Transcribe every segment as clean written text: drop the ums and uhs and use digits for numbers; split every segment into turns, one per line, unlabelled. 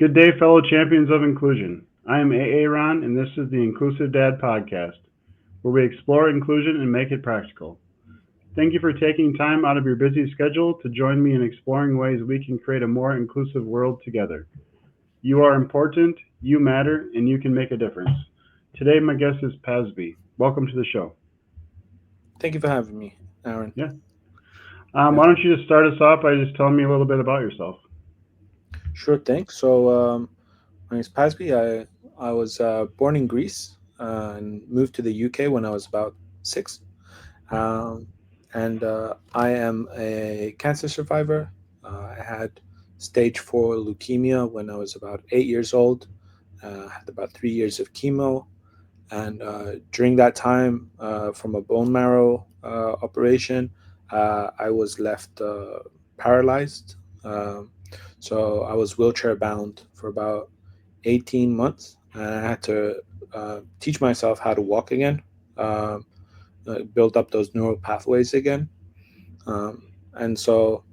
Good day, fellow champions of inclusion. I am AA Ron, and this is the Inclusive Dad Podcast, where we explore inclusion and make it practical. Thank you for taking time out of your busy schedule to join me in exploring ways we can create a more inclusive world together. You are important, you matter, and you can make a difference. Today, my guest is Pazbi. Welcome to the show.
Thank you for having me, Aaron.
Yeah.
Yeah,
Why don't you just start us off by just telling me a little bit about yourself?
sure thing. My name is Pazbi. I was born in Greece and moved to the UK when I was about 6. Um, and I am a cancer survivor. I had stage 4 leukemia when I was about 8 years old. I had about 3 years of chemo. And during that time, from a bone marrow operation, I was left paralyzed. Um, so I was wheelchair bound for about 18 months, and I had to teach myself how to walk again, um, build up those neural pathways again. Um, and so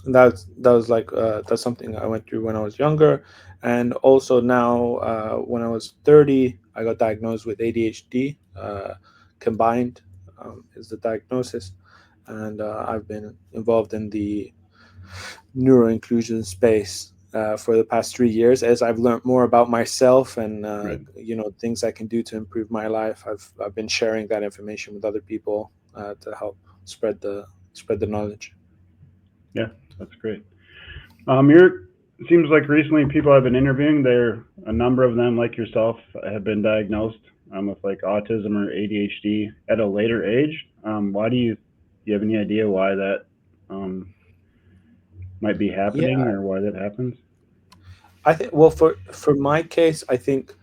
that was like that's something I went through when I was younger, and also now when I was 30, I got diagnosed with ADHD. Combined is the diagnosis, and I've been involved in the neuro inclusion space for the past 3 years as I've learned more about myself and
Right.
things I can do to improve my life. I've been sharing that information with other people to help spread the knowledge.
Yeah, that's great. You're it seems like recently people I've been interviewing, there a number of them like yourself have been diagnosed with like autism or ADHD at a later age. Why do you have any idea why that um, might be happening
Yeah,
or why that happens?
I think, well, for my case, I think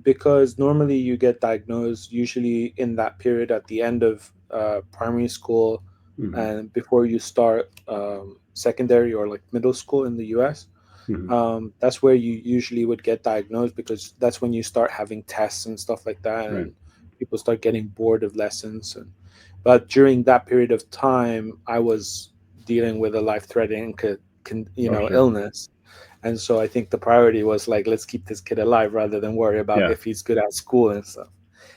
because normally you get diagnosed usually in that period at the end of primary school
Hmm.
and before you start secondary or like middle school in the US.
Hmm.
That's where you usually would get diagnosed because that's when you start having tests and stuff like that,
Right.
and people start getting bored of lessons. But during that period of time, I was dealing with a life-threatening,
Oh, sure.
illness, and so I think the priority was like, let's keep this kid alive rather than worry about
Yeah.
if he's good at school and stuff.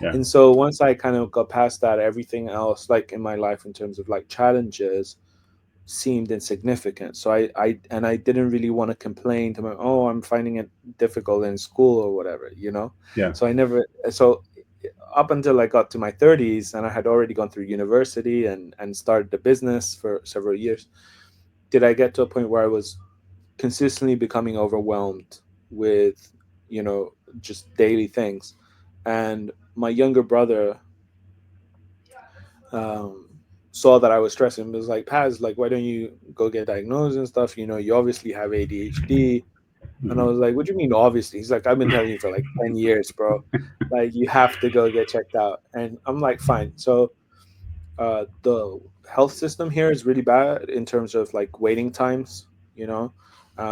Yeah.
And so once I kind of got past that, everything else, like in my life in terms of like challenges, seemed insignificant. So I didn't really want to complain to my, oh, I'm finding it difficult in school or whatever, you know.
Yeah.
So I never so up until I got to my 30s and I had already gone through university and started the business for several years, did I get to a point where I was consistently becoming overwhelmed with, you know, just daily things. And my younger brother um, saw that I was stressing and was like, Paz, like, why don't you go get diagnosed and stuff? You know, you obviously have ADHD. And I
Hmm.
was like, what do you mean, obviously? He's like, I've been telling you for like 10 years, bro. Like, you have to go get checked out. And I'm like, fine. So the health system here is really bad in terms of like waiting times, you know.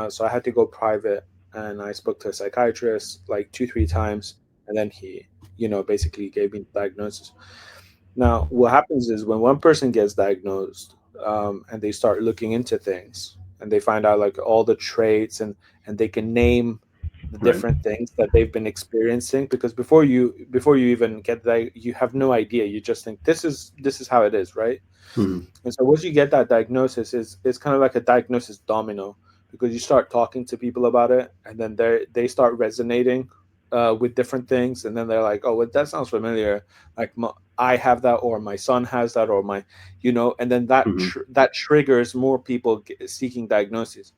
So I had to go private, and I spoke to a psychiatrist like 2 3 times, and then he, basically gave me the diagnosis. Now what happens is when one person gets diagnosed, and they start looking into things, and they find out like all the traits, and they can name the
Right.
different things that they've been experiencing, because before you even get that, you have no idea. You just think this is how it is, right?
Hmm.
And so once you get that diagnosis, it's kind of like a diagnosis domino, because you start talking to people about it, and then they start resonating with different things, and then they're like, oh, well, that sounds familiar. Like I have that, or my son has that, or and then
Hmm.
that triggers more people seeking diagnoses.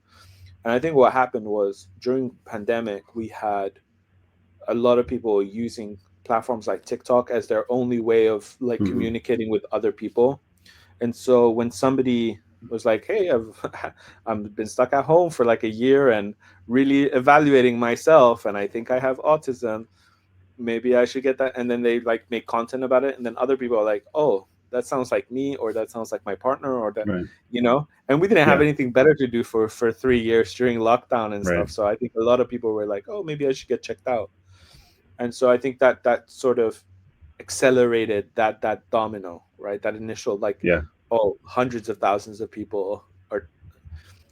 And I think what happened was during pandemic, we had a lot of people using platforms like TikTok as their only way of like
Hmm.
communicating with other people. And so when somebody was like, "Hey, I've been stuck at home for like a year and really evaluating myself, and I think I have autism. Maybe I should get that." And then they like make content about it, and then other people are like, "Oh, that sounds like me, or that sounds like my partner, or that."
Right.
And we didn't have
Yeah.
anything better to do for 3 years during lockdown and
Right.
stuff. So I think a lot of people were like, "Oh, maybe I should get checked out." And so I think that sort of accelerated that domino, right? That initial like,
Yeah.
oh, hundreds of thousands of people are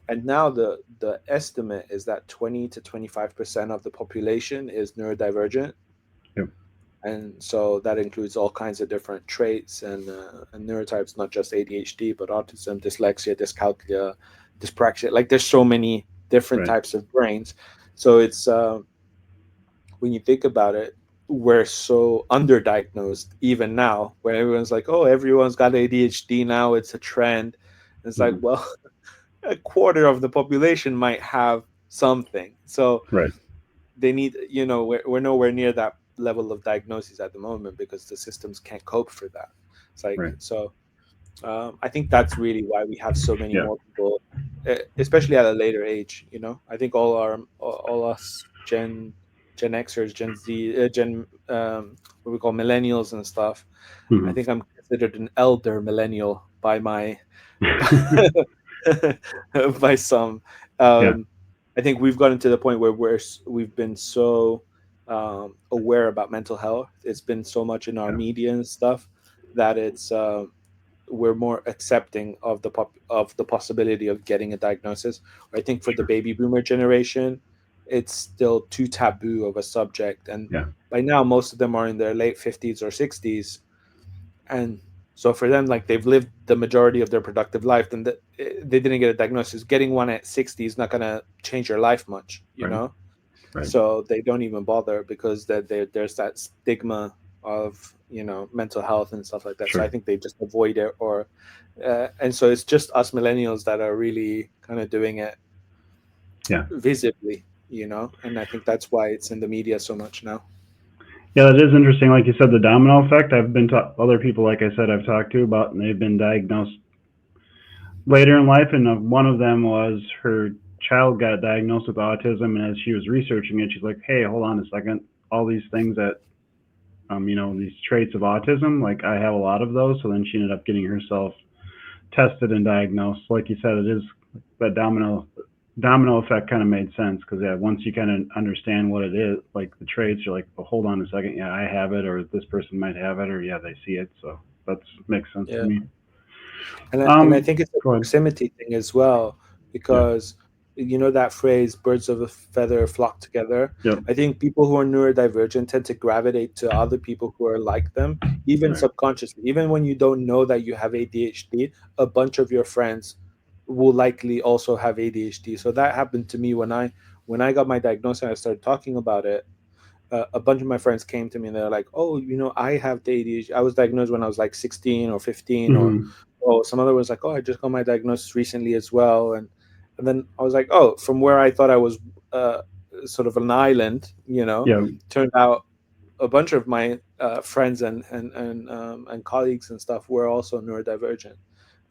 And now the estimate is that 20 to 25% of the population is neurodivergent,
Yep.
and so that includes all kinds of different traits and neurotypes, not just ADHD, but autism, dyslexia, dyscalculia, dyspraxia. Like there's so many different
Right.
types of brains. So it's when you think about it, we're so underdiagnosed even now, where everyone's like, oh, everyone's got ADHD now, it's a trend. It's like,
Hmm.
well, a quarter of the population might have something. So
Right.
they need, we're nowhere near that level of diagnosis at the moment because the systems can't cope for that. It's like,
Right.
so I think that's really why we have so many
Yeah.
more people, especially at a later age. I think all us Gen Xers, Gen Z, Gen what we call millennials and stuff. I
Hmm.
think I'm considered an elder millennial by my by some.
Yeah.
Um, I think we've gotten to the point where we've been so aware about mental health. It's been so much in our
Yeah.
media and stuff that it's we're more accepting of of the possibility of getting a diagnosis. I think for the
Sure.
baby boomer generation, it's still too taboo of a subject, and
Yeah.
by now most of them are in their late 50s or 60s, and so for them, like they've lived the majority of their productive life, then they didn't get a diagnosis. Getting one at 60 is not going to change your life much,
Right. Right.
so they don't even bother because there's that stigma of mental health and stuff like that. So I
Sure.
think they just avoid it, or and so it's just us millennials that are really kind of doing it
Yeah.
visibly, and I think that's why it's in the media so much now.
Yeah, that is interesting. Like you said, the domino effect. I've been to other people, like I said, I've talked to about, and they've been diagnosed later in life. And one of them was her child got diagnosed with autism, and as she was researching it, she's like, "Hey, hold on a second. All these things that, these traits of autism, like I have a lot of those." So then she ended up getting herself tested and diagnosed. Like you said, it is that domino effect kind of made sense because yeah, once you kind of understand what it is, like the traits, you're like, well, hold on a second, yeah, I have it, or this person might have it, or yeah, they see it, so that makes sense to
Yeah.
me.
And I think it's a
Go ahead.
proximity thing as well,
Yeah.
because that phrase "birds of a feather flock together."
Yep.
I think people who are neurodivergent tend to gravitate to other people who are like them, even
Right.
subconsciously. Even when you don't know that you have ADHD, a bunch of your friends will likely also have ADHD. So that happened to me when I got my diagnosis and I started talking about it. A bunch of my friends came to me and they're like, "Oh, I have the ADHD. I was diagnosed when I was like 16 or 15, or
Hmm.
oh, some other was like, oh, I just got my diagnosis recently as well." And then I was like, oh, from where I thought I was uh, sort of an island,
Yeah.
turned out a bunch of my friends and colleagues and stuff were also neurodivergent.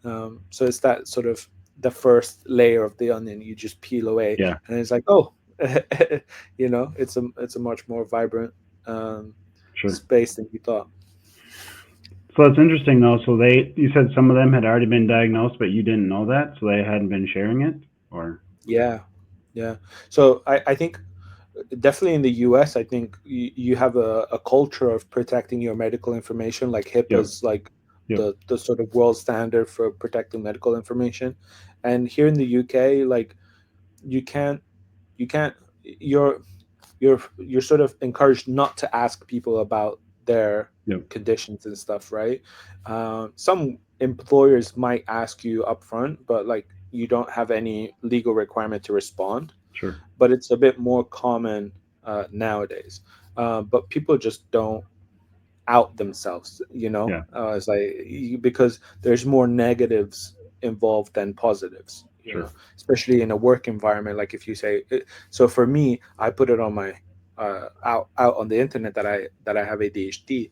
So it's that sort of the first layer of the onion you just peel away,
Yeah.
and it's like, oh, it's a much more vibrant um,
Sure.
space than you thought.
So it's interesting though. So you said some of them had already been diagnosed, but you didn't know that, so they hadn't been sharing it, or
Yeah, yeah. So I think definitely in the US, I think you have a culture of protecting your medical information. Like
yep.
HIPAA's like
Yep.
the sort of world standard for protecting medical information. And here in the UK, like you can't you can't you're you're sort of encouraged not to ask people about their
Yep.
conditions and stuff, right? Some employers might ask you upfront, but like you don't have any legal requirement to respond.
Sure.
But it's a bit more common nowadays. But people just don't out themselves,
Yeah.
it's like because there's more negatives involved than positives,
Sure.
especially in a work environment. Like if you say, so for me, I put it on my out on the internet that I have ADHD,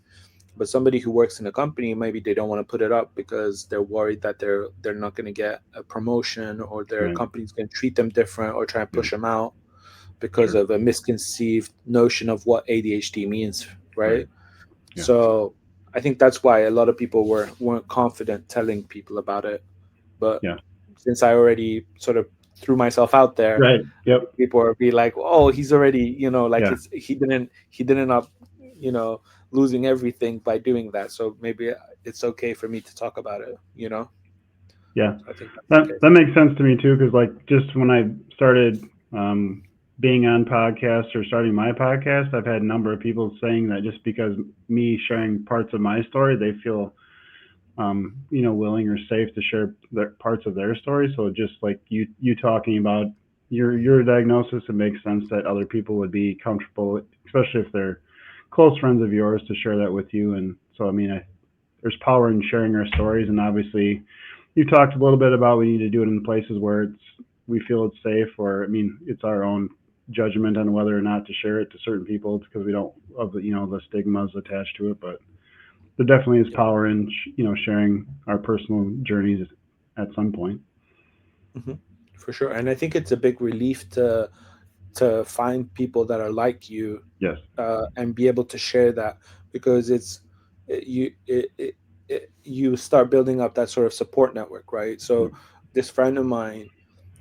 but somebody who works in a company, maybe they don't want to put it up because they're worried that they're not going to get a promotion, or their
Right.
company's going to treat them different or try and
Yeah.
push them out because
Sure.
of a misconceived notion of what ADHD means,
Right.
right?
Yeah.
So I think that's why a lot of people weren't confident telling people about it. But
Yeah.
since I already sort of threw myself out there,
Right.
I
Yep.
think people are be like, "Oh, he's already, like
Yeah.
he didn't up, you know, losing everything by doing that. So maybe it's okay for me to talk about it."
Yeah,
So I think that's the
that
case.
makes sense to me too. Because like just when I started being on podcasts or starting my podcast, I've had a number of people saying that just because me sharing parts of my story, they feel willing or safe to share their parts of their story. So just like you talking about your diagnosis, it makes sense that other people would be comfortable, especially if they're close friends of yours, to share that with you. And so I mean, there's power in sharing our stories, and obviously, you talked a little bit about we need to do it in places where we feel it's safe, or I mean, it's our own judgment on whether or not to share it to certain people because we don't of the stigmas attached to it, but there definitely is
Yeah.
power in sharing our personal journeys at some point.
Hmm. For sure. And I think it's a big relief to find people that are like you,
Yes.
and be able to share that, because you start building up that sort of support network, right?
Yeah.
So this friend of mine,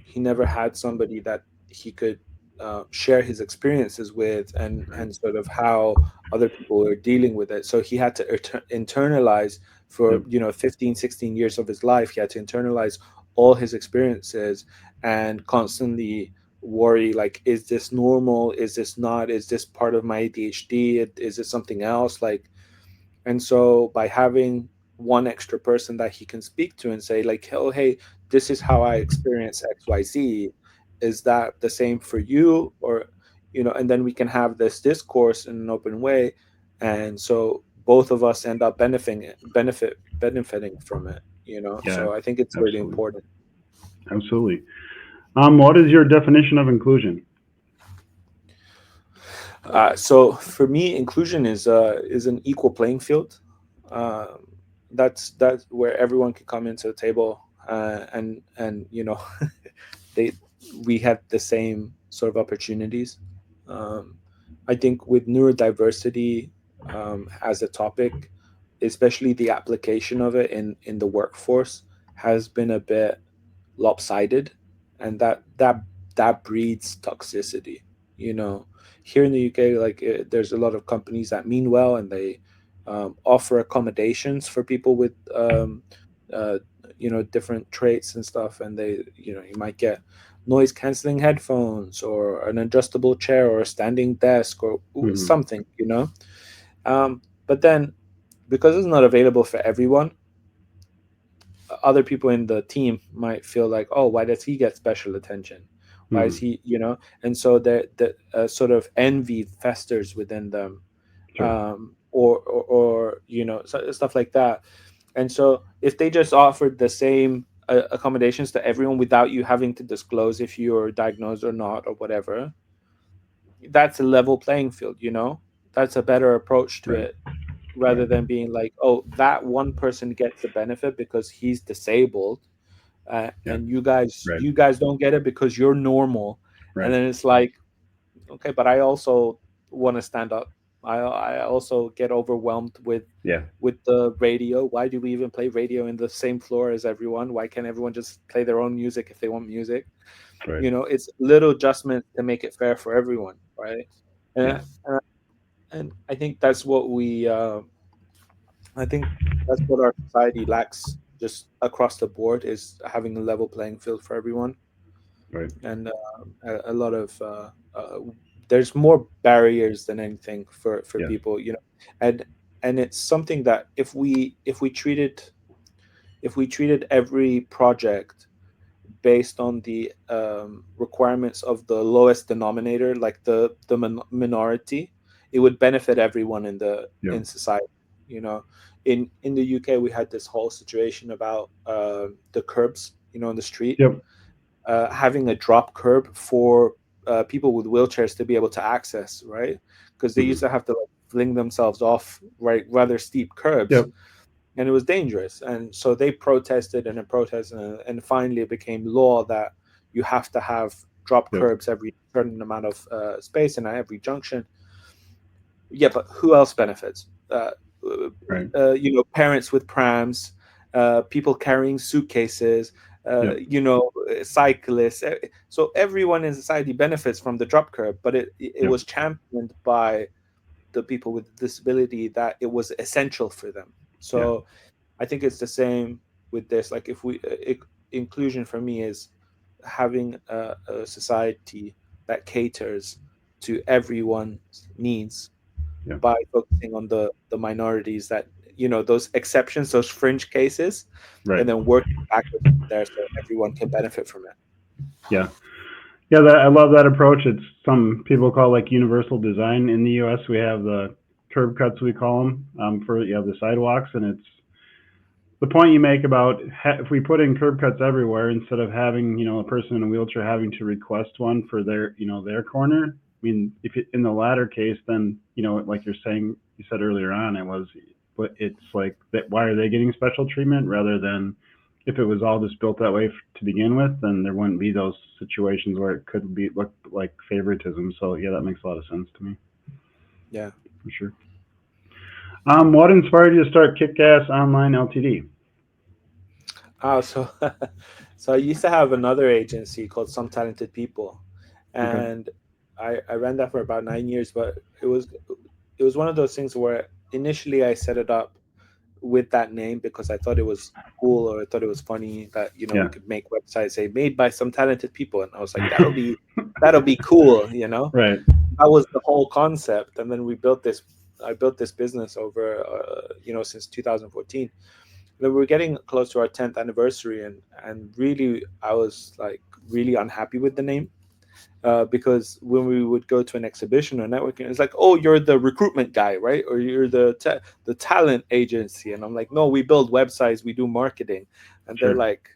he never had somebody that he could share his experiences with,
Right.
and sort of how other people were dealing with it. So he had to internalize for
Yep.
15, 16 years of his life. He had to internalize all his experiences and constantly worry, like, is this normal, is this not, is this part of my ADHD, is it something else, like. And so by having one extra person that he can speak to and say, like, oh, hey, this is how I experience XYZ, is that the same for you? Or, and then we can have this discourse in an open way. And so both of us end up benefiting from it,
Yeah.
so I think it's really
Absolutely.
important.
Absolutely. What is your definition of inclusion?
So for me, inclusion is an equal playing field. Um, that's where everyone can come into the table, and they we have the same sort of opportunities. Um, I think with neurodiversity, as a topic, especially the application of it in the workforce, has been a bit lopsided, and that breeds toxicity. Here in the UK, like, there's a lot of companies that mean well, and they offer accommodations for people with uh, different traits and stuff, and you might get noise canceling headphones or an adjustable chair or a standing desk or
Hmm.
something. But then, because it's not available for everyone, other people in the team might feel like, oh, why does he get special attention? Why is
Hmm.
he? And so the sort of envy festers within them,
Sure.
or stuff like that. And so if they just offered the same accommodations to everyone without you having to disclose if you're diagnosed or not or whatever, that's a level playing field. That's a better approach to
Right.
it, rather
Right.
than being like, oh, that one person gets the benefit because he's disabled,
Yeah.
and you guys
Right.
you guys don't get it because you're normal. And
Right.
then it's like, okay, but I also want to stand up. I also get overwhelmed
Yeah.
with the radio. Why do we even play radio in the same floor as everyone? Why can't everyone just play their own music if they want music?
Right.
It's little adjustments to make it fair for everyone, right?
Yeah.
And I think that's what we I think that's what our society lacks, just across the board, is having a level playing field for everyone.
Right.
And a lot of there's more barriers than anything for
Yes.
people, and it's something that if we treated every project based on the requirements of the lowest denominator, like the minority, it would benefit everyone
Yep.
in society. You know, in the UK, we had this whole situation about the curbs, on the street,
Yep.
having a drop curb for people with wheelchairs to be able to access, right? Because they
Hmm.
used to have to, like, fling themselves off, right, rather steep curbs,
Yep.
and it was dangerous. And so they protested and protested, and finally it became law that you have to have drop
Yep.
curbs every certain amount of space and at every junction. Yeah, but who else benefits?
Right.
Parents with prams, people carrying suitcases,
Yep.
cyclists. So everyone in society benefits from the drop curb, but it
Yep.
was championed by the people with disability that it was essential for them.
Yeah.
So I think it's the same. with this. Like if inclusion for me is having a society that caters to everyone's needs
Yeah.
by focusing on the minorities, that those exceptions, those fringe cases,
Right.
and then working backwards from there so everyone can benefit from it.
Yeah. Yeah, I love that approach. It's some people call like universal design. In the U.S., we have the curb cuts, we call them, for the sidewalks, and it's the point you make about if we put in curb cuts everywhere instead of having a person in a wheelchair having to request one for their corner. I mean, if it, in the latter case, then like you said earlier on, but it's like that. Why are they getting special treatment rather than if it was all just built that way to begin with, then there wouldn't be those situations where it could be look like favoritism. So yeah, that makes a lot of sense to me
Yeah.
for sure. What inspired you to start Kickass Online Ltd?
Oh, so so I used to have another agency called Some Talented People,
Okay.
and I ran that for about 9 years. But it was one of those things where initially I set it up with that name because I thought it was cool, or I thought it was funny that we
Yeah.
could make websites say made by some talented people, and I was like, that'll be cool.
Right.
That was the whole concept, and then I built this business over since 2014. Then we were getting close to our 10th anniversary, and really I was like really unhappy with the name, because when we would go to an exhibition or networking, it's like, oh, you're the recruitment guy, right? Or you're the talent agency, and I'm like, no, we build websites, we do marketing, and they're
Sure.
like,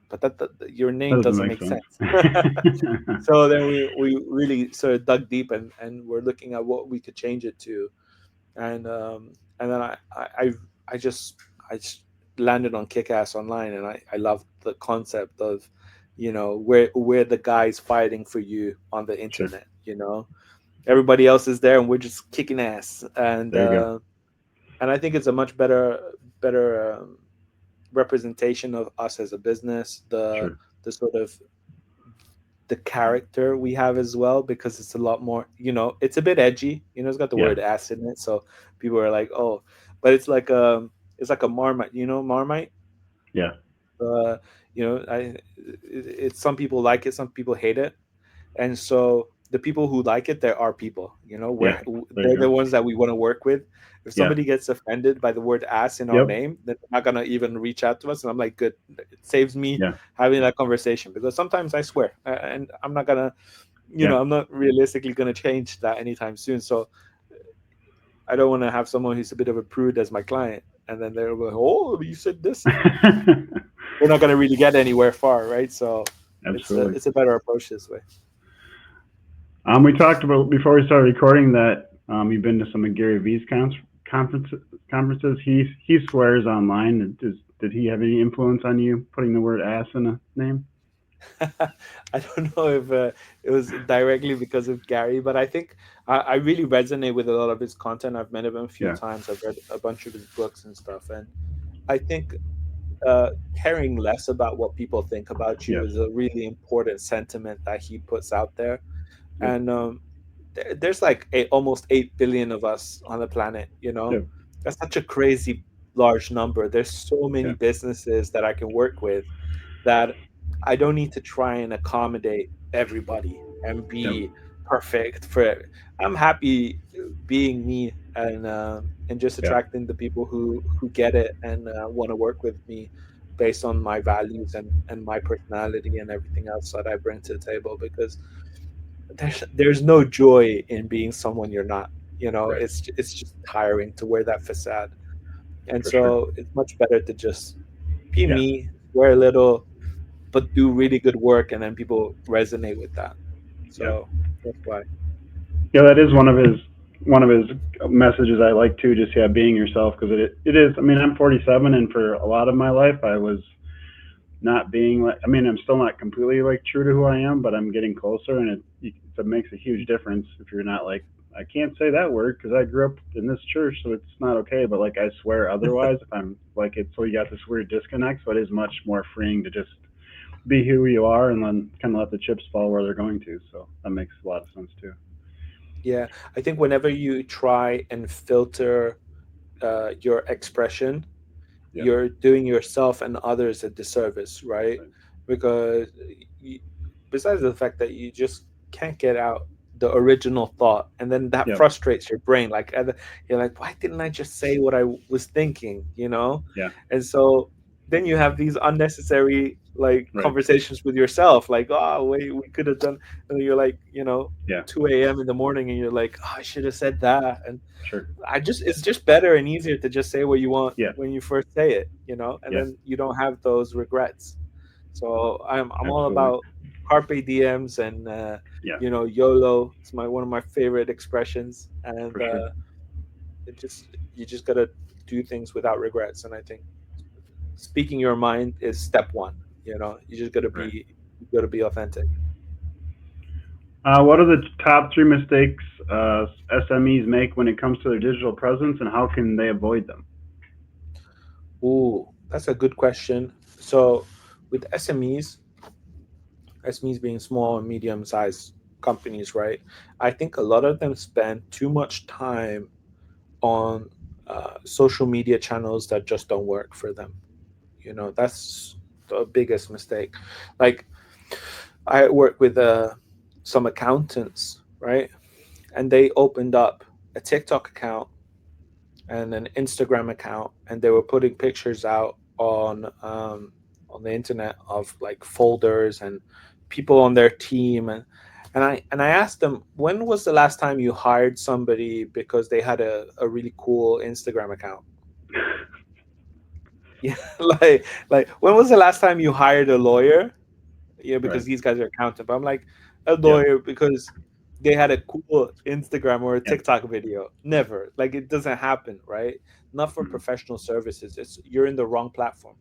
but your
That
name
doesn't
doesn't
make
make
sense.
sense. So then we really sort of dug deep, and we're looking at what we could change it to, and then I just landed on Kickass Online, and I love the concept of we're the guys fighting for you on the
Sure.
internet. Everybody else is there, and we're just kicking ass,
There you go.
and I think it's a much better representation of us as a business,
Sure.
the sort of the character we have as well, because it's a lot more, it's a bit edgy, it's got the
Yeah.
word ass in it, so people are like, oh, but it's like a Marmite, Marmite.
Yeah.
uh it's, some people like it, some people hate it, and so the people who like it, there are people,
Yeah.
where
There you
they're the
go.
ones that we want to work with. If
Yeah.
somebody gets offended by the word ass in our
Yep.
name, then they're not gonna even reach out to us, and I'm like, good, it saves me
Yeah.
having that conversation, because sometimes I swear, and I'm not gonna,
Yeah.
I'm not realistically gonna change that anytime soon. So I don't want to have someone who's a bit of a prude as my client, and then they're like, oh, you said this, and we're not gonna really get anywhere far, right? So
Absolutely.
it's a better approach this way.
We talked about before we started recording that you've been to some of Gary V's conferences. Conferences. He swears online. Did he have any influence on you putting the word ass in a name?
I don't know if it was directly because of Gary, but I think I really resonate with a lot of his content. I've met him a few
Yeah.
times. I've read a bunch of his books and stuff, and I think caring less about what people think about you
Yes.
is a really important sentiment that he puts out there.
Yep.
And there's like almost 8 billion of us on the planet.
Yep.
That's such a crazy large number. There's so many
Yeah.
businesses that I can work with, that I don't need to try and accommodate everybody and
Yep.
be perfect for it. I'm happy being me, and just
Yeah.
attracting the people who get it and want to work with me based on my values and my personality and everything else that I bring to the table, because there's no joy in being someone you're not.
Right.
It's just tiring to wear that facade, and
For sure.
so it's much better to just be
Yeah.
me, wear a little, but do really good work, and then people resonate with that.
Yeah.
So that's why.
Yeah. That is one of his messages I like too. Just yeah, being yourself because it is. I mean, I'm 47, and for a lot of my life, I was not being like. I mean, I'm still not completely like true to who I am, but I'm getting closer, and it makes a huge difference if you're not like. I can't say that word because I grew up in this church, so it's not okay. But like I swear otherwise, if I'm like it, so you got this weird disconnect. So it is much more freeing to just be who you are and then kind of let the chips fall where they're going to. So that makes a lot of sense too.
Yeah, I think whenever you try and filter your expression,
Yeah.
you're doing yourself and others a disservice, right?
Right.
Because you, besides the fact that you just can't get out the original thought, and then that
Yeah.
frustrates your brain. Like you're like, why didn't I just say what I was thinking, you know?
Yeah.
And so then you have these unnecessary like
Right.
conversations with yourself, like, oh wait, we could have done, and you're like, 2 a.m. in the morning, and you're like, oh, I should have said that. And
Sure.
it's just better and easier to just say what you want
Yeah.
when you first say it, and
Yeah.
then you don't have those regrets. So I'm all
Absolutely.
about carpe diems and
Yeah.
YOLO. It's one of my favorite expressions, and
For sure.
you just gotta do things without regrets. And I think speaking your mind is step one. You just gotta
Right.
be authentic.
What are the top three mistakes SMEs make when it comes to their digital presence, and how can they avoid them?
Ooh, that's a good question. So with SMEs being small and medium sized companies, right? I think a lot of them spend too much time on social media channels that just don't work for them. That's the biggest mistake. Like, I work with some accountants, right? And they opened up a TikTok account and an Instagram account, and they were putting pictures out on the internet of like folders and people on their team. And I asked them, when was the last time you hired somebody because they had a really cool Instagram account? Yeah, like when was the last time you hired a lawyer? Yeah,
Right.
because these guys are accountant. But I'm like, a
Yep.
lawyer because they had a cool Instagram or a
Yep.
TikTok video. Never. Like, it doesn't happen, right? Not for
Mhm.
professional services. It's You're in the wrong platform.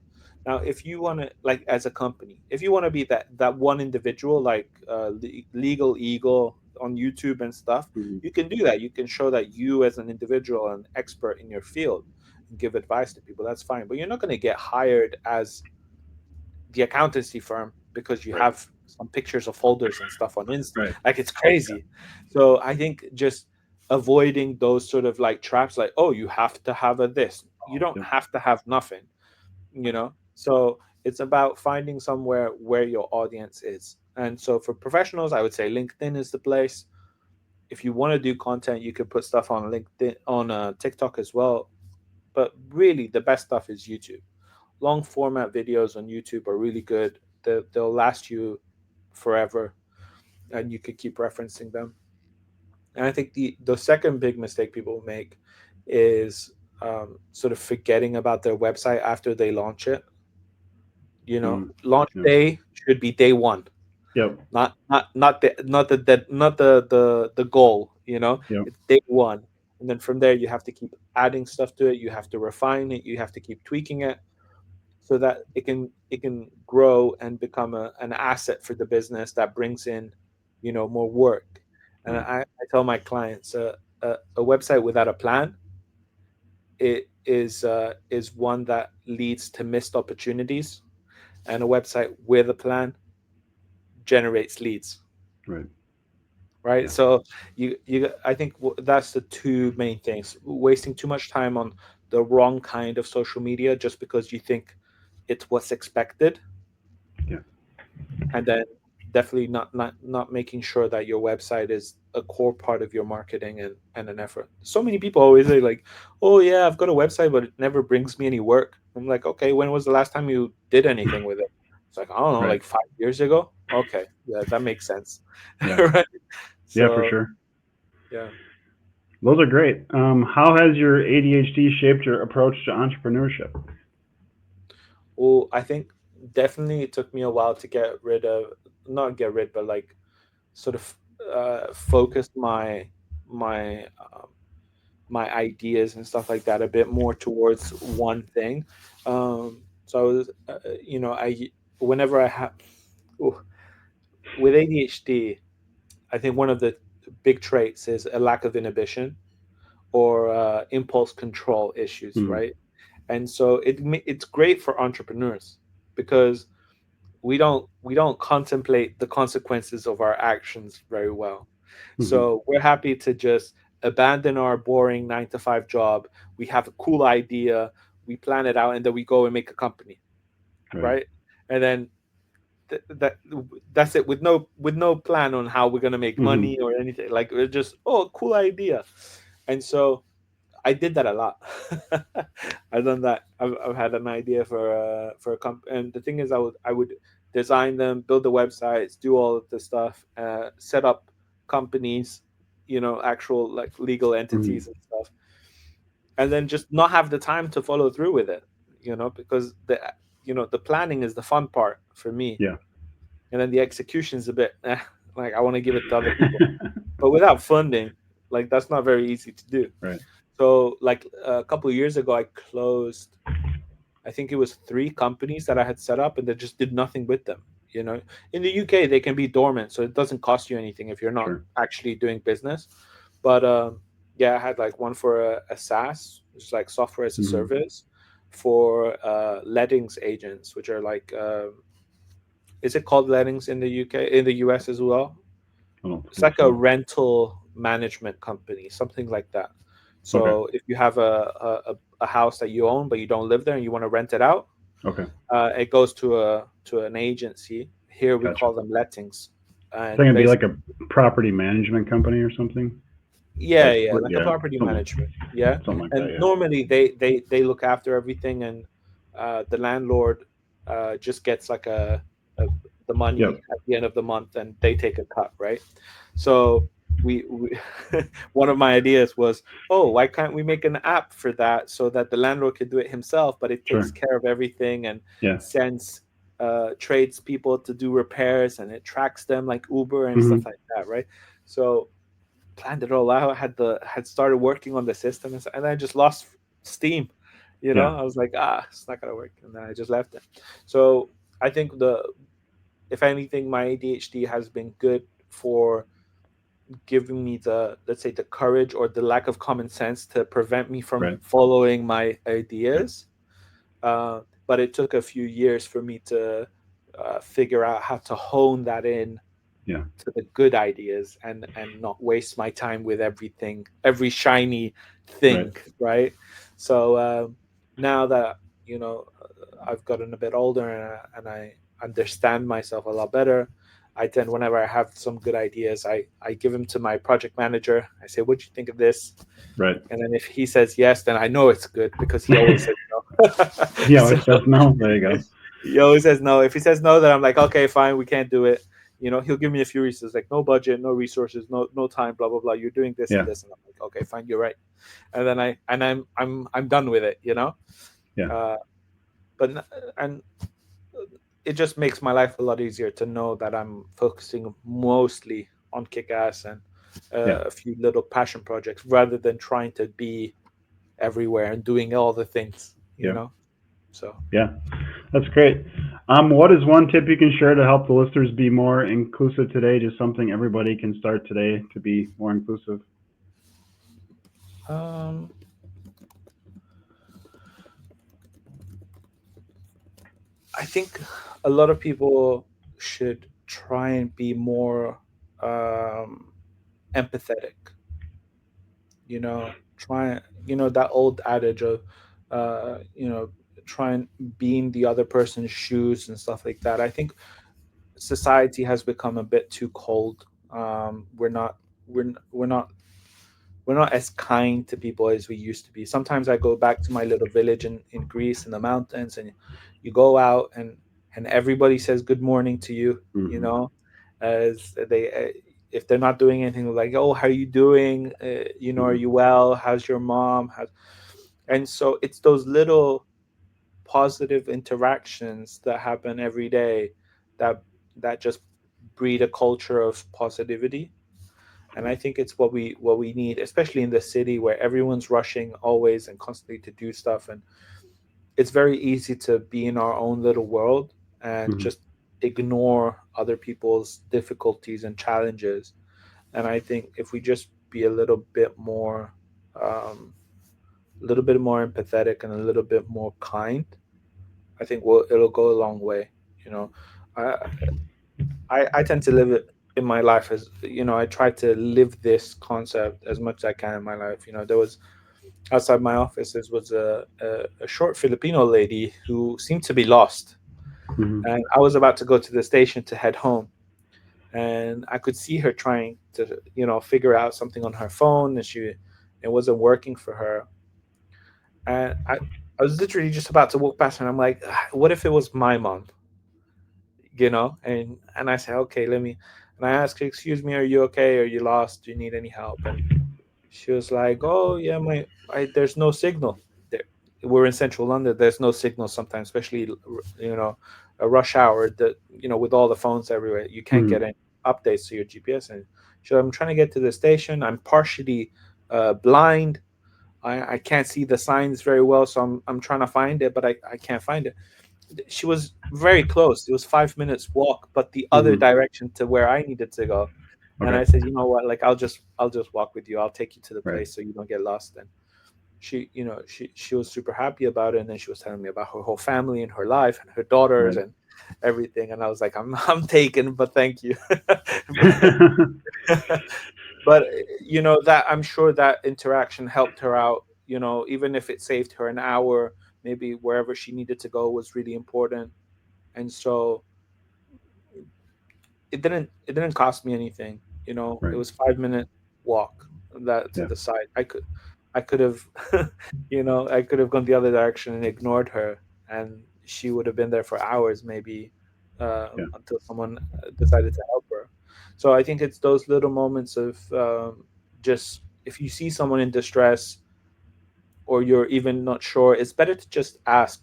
Now, if you want to, like, as a company, if you want to be that one individual, like legal eagle on YouTube and stuff,
Mhm.
you can do that. You can show that you, as an individual, an expert in your field, and give advice to people. That's fine. But you're not going to get hired as the accountancy firm because you
Right.
have some pictures of folders and stuff on Insta.
Right.
Like, it's crazy. So I think just avoiding those sort of like traps, like, oh, you have to have a this. You don't
Yep.
have to have nothing. So it's about finding somewhere where your audience is. And so for professionals, I would say LinkedIn is the place. If you want to do content, you could put stuff on LinkedIn, on TikTok as well. But really, the best stuff is YouTube. Long format videos on YouTube are really good. They'll last you forever, and you could keep referencing them. And I think the second big mistake people make is sort of forgetting about their website after they launch it.
Mhm.
Launch
Yep.
day should be day one,
Yep.
not the goal.
Yep.
It's day one, and then from there you have to keep adding stuff to it. You have to refine it. You have to keep tweaking it so that it can grow and become an asset for the business that brings in more work. And
Right.
I tell my clients, a website without a plan, it is one that leads to missed opportunities, and a website with a plan generates leads,
Right.
right?
Yeah.
So I think that's the two main things: wasting too much time on the wrong kind of social media just because you think it's what's expected,
Yeah.
and then definitely not making sure that your website is a core part of your marketing and an effort. So many people always say, like, oh yeah, I've got a website but it never brings me any work. I'm like, okay, when was the last time you did anything with it? It's like, I don't know,
Right.
like 5 years ago. Okay, yeah, that makes sense.
Yeah.
Right.
Yeah. For
So
sure.
yeah.
Those are great. How has your ADHD shaped your approach to entrepreneurship?
Well, I think definitely it took me a while to get rid of, not get rid, but like sort of focus my my ideas and stuff like that a bit more towards one thing. So I was, I whenever I have with ADHD, I think one of the big traits is a lack of inhibition or impulse control issues,
Mhm.
right? And so it's great for entrepreneurs because we don't contemplate the consequences of our actions very well.
Mhm.
So we're happy to just abandon our boring 9 to 5 job. We have a cool idea. we plan it out, and then we go and make a company, right? And then that's it, with no plan on how we're gonna make
Hmm.
money or anything. Like, we're just, oh, cool idea. And so I did that a lot. I've done that. I've had an idea for a comp, and the thing is, I would design them, build the websites, do all of the stuff, set up companies, actual like legal
Hmm.
entities and stuff, and then just not have the time to follow through with it, because the planning is the fun part for me,
Yeah.
and then the execution is a bit like I want to give it to other people, but without funding, like, that's not very easy to do.
Right.
So, like, a couple of years ago, I closed, I think it was 3 companies that I had set up, and they just did nothing with them. In the UK, they can be dormant, so it doesn't cost you anything if you're not
Sure.
actually doing business. But yeah, I had like one for a SaaS, which is like software as a
Hmm.
service, for lettings agents, which are like, is it called lettings in the UK, in the US as well?
I don't
It's
think
like a
so.
rental management company, something like that.
Okay.
So if you have a house that you own but you don't live there and you want to rent it out,
Okay.
it goes to an agency. Here we
Gotcha.
call them lettings,
I think
and
it'd be like
basically,
a property management company or something.
yeah,
Like,
yeah, like a
yeah,
property management, yeah.
something like that.
And
Yeah.
normally they look after everything, and the landlord just gets like a the money
Yep.
at the end of the month, and they take a cut, right? So we one of my ideas was, oh, why can't we make an app for that, so that the landlord can do it himself, but it takes
Sure.
care of everything, and
Yeah.
sends trades people to do repairs, and it tracks them like Uber and stuff
Hmm.
like that, right? So planned it all out, had started working on the system, and then I just lost steam.
Yeah.
I was like, it's not gonna work, and then I just left it. So I think, if anything, my ADHD has been good for giving me, the let's say, the courage or the lack of common sense to prevent me from
Right.
following my
Yeah.
ideas. But it took a few years for me to figure out how to hone that in
Yeah.
to the good ideas, and not waste my time with every shiny
Right.
thing, right? So now that I've gotten a bit older, and I understand myself a lot better, I tend, whenever I have some good ideas, I give them to my project manager. I say, what do you think of this?
Right.
And then if he says yes, then I know it's good, because he always says no.
He
So
always says no. There you go.
he always says no. If he says no, then I'm like, okay, fine, we can't do it. He'll give me a few reasons, like no budget, no resources, no time, blah blah blah. You're doing this and
Yeah.
this, and I'm like, okay, fine, you're right. And then I'm done with it.
Yeah.
Uh, but and it just makes my life a lot easier to know that I'm focusing mostly on Kickass and
Yeah.
a few little passion projects, rather than trying to be everywhere and doing all the things.
Yeah.
So.
Yeah. That's great. What is one tip you can share to help the listeners be more inclusive today? Just something everybody can start today to be more inclusive.
Um, I think a lot of people should try and be more um, empathetic. Try, that old adage of, try and be in the other person's shoes and stuff like that. I think society has become a bit too cold. We're not, we're not we're not as kind to people as we used to be. Sometimes I go back to my little village in Greece in the mountains, and you go out, and everybody says good morning to you,
Hmm.
as they, if they're not doing anything, like, oh, how are you doing? Are
Hmm.
you well? How's your mom? And so it's those little positive interactions that happen every day, that just breed a culture of positivity. And I think it's what we need, especially in the city where everyone's rushing always and constantly to do stuff, and it's very easy to be in our own little world and
Hmm.
just ignore other people's difficulties and challenges. And I think if we just be um, a little bit more empathetic and a little bit more kind, I think it'll go a long way. You know, I I tend to live it in my life, as I try to live this concept as much as I can in my life. There was outside my office, there was a short Filipino lady who seemed to be lost.
Hmm.
And I was about to go to the station to head home. And I could see her trying to, figure out something on her phone, and it wasn't working for her. And I was literally just about to walk past her, and I'm like, "Ah, what if it was my mom?" And I said, okay, and I asked her, excuse me, are you okay? Are you lost? Do you need any help? And she was like, oh yeah, there's no signal there. We're in central London. There's no signal sometimes, especially, a rush hour, that, with all the phones everywhere, you can't
Hmm.
get any updates to your GPS. And so I'm trying to get to the station. I'm partially blind. I can't see the signs very well, so I'm trying to find it, but I can't find it. She was very close. It was 5 minutes walk, but the other
Hmm.
direction to where I needed to go. And
Okay.
I said, you know what, like I'll just walk with you. I'll take you to the
Right.
place so you don't get lost. And she was super happy about it. And then she was telling me about her whole family and her life and her daughters
Right.
and everything. And I was like, I'm taken, but thank you. but but that I'm sure that interaction helped her out. Even if it saved her an hour, maybe wherever she needed to go was really important. And so it didn't cost me anything. It
Right.
was 5 minute walk that to
Yeah.
the side. I could have I could have gone the other direction and ignored her, and she would have been there for hours maybe,
Yeah.
until someone decided to help her. So I think it's those little moments of, just if you see someone in distress, or you're even not sure, it's better to just ask.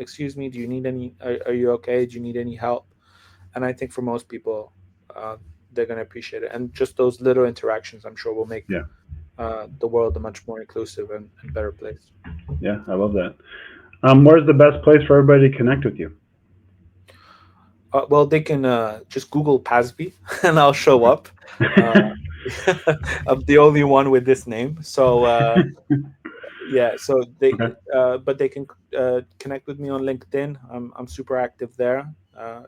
Excuse me, do you need any? Are you okay? Do you need any help? And I think for most people, uh, they're going to appreciate it. And just those little interactions, I'm sure, will make
Yeah.
the world a much more inclusive and better place.
Yeah. I love that. Where's the best place for everybody to connect with you?
Well, they can just Google Pazbi, and I'll show
Okay.
up. Uh, I'm the only one with this name, so yeah. So
Okay.
but they can connect with me on LinkedIn. I'm super active there.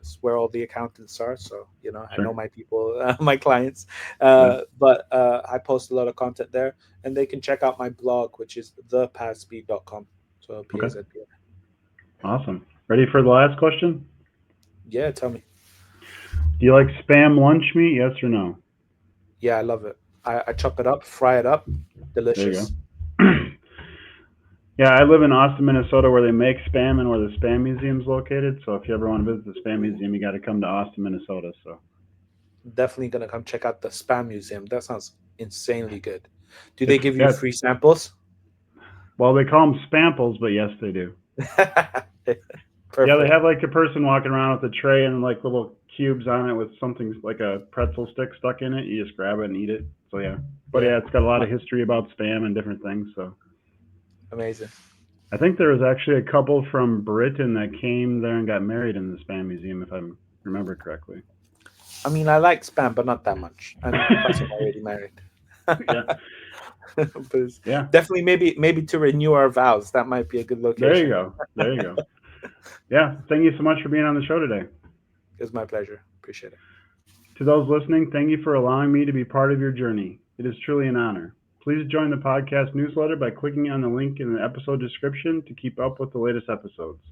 It's where all the accountants are, so I
Sure.
know my people, my clients.
Yeah.
But I post a lot of content there, and they can check out my blog, which is thepasb.com. So
Okay.
PAZB.
Awesome. Ready for the last question?
Yeah, tell me.
Do you like spam lunch meat? Yes or no?
Yeah, I love it. I chop it up, fry it up,
There you
delicious.
go. Yeah, I live in Austin, Minnesota, where they make spam and where the spam museum's located. So if you ever want to visit the spam
Ooh,
museum, you got to come to Austin, Minnesota. So
definitely gonna come check out the spam museum. That sounds insanely good. Do
it's
they give you
yeah.
free samples?
Well, they call them spamples, but yes, they do. Yeah, they
Perfect.
have like a person walking around with a tray and like little cubes on it with something like a pretzel stick stuck in it. You just grab it and eat it. So yeah, but
Yeah.
yeah, it's got a lot
My-
of history about spam and different things. So
Amazing.
I think there was actually a couple from Britain that came there and got married in the spam museum, if I remember correctly.
I mean, I like spam, but not that much. And plus, I'm already married.
Yeah,
But it's
yeah.
definitely, maybe to renew our vows, that might be a good
There you
location.
go. There you go. Yeah, thank you so much for being on the show today.
It's my pleasure. Appreciate it.
To those listening, thank you for allowing me to be part of your journey. It is truly an honor. Please join the podcast newsletter by clicking on the link in the episode description to keep up with the latest episodes.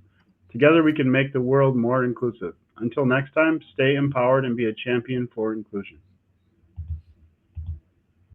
Together, we can make the world more inclusive. Until next time, stay empowered and be a champion for inclusion.